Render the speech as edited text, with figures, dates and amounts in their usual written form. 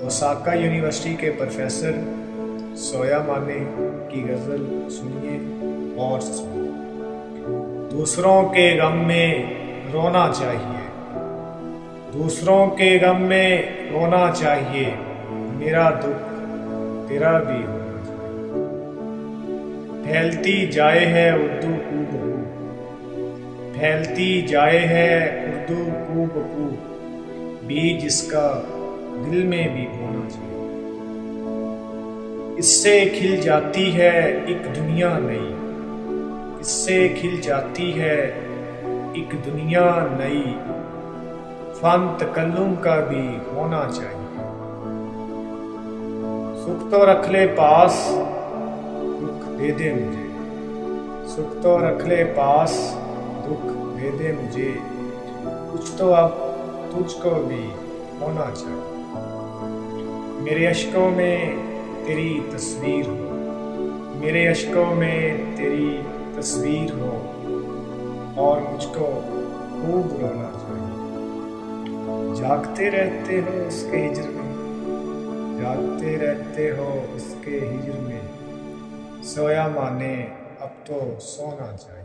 Osaka university के professor सोया माने की गज़ल सुनिए और सुनिए। दूसरों के गम में रोना चाहिए, दूसरों के गम में रोना चाहिए, मेरा दुख तेरा भी होना चाहिए। फैलती जाए है उर्दू कू बकू, फैलती जाए है उर्दू कू बकू, बीज इसका दिल में भी बोना चाहिए। इससे खिल जाती है एक दुनिया नई, इससे खिल जाती है एक दुनिया नई, फन तकल्लुम का भी होना चाहिए। सुख तो रख ले पास, दुख दे दे मुझे, सुख तो रख ले पास, दुख दे दे मुझे, कुछ तो अब तुझको भी होना चाहिए। मेरे अश्कों में तेरी तस्वीर हो, मेरे अश्कों में तेरी तस्वीर हो, और मुझको खूब रोना चाहिए। जागते रहते हो उसके हिज्र में, जागते रहते हो उसके हिज्र में, सोया माने अब तो सोना चाहिए।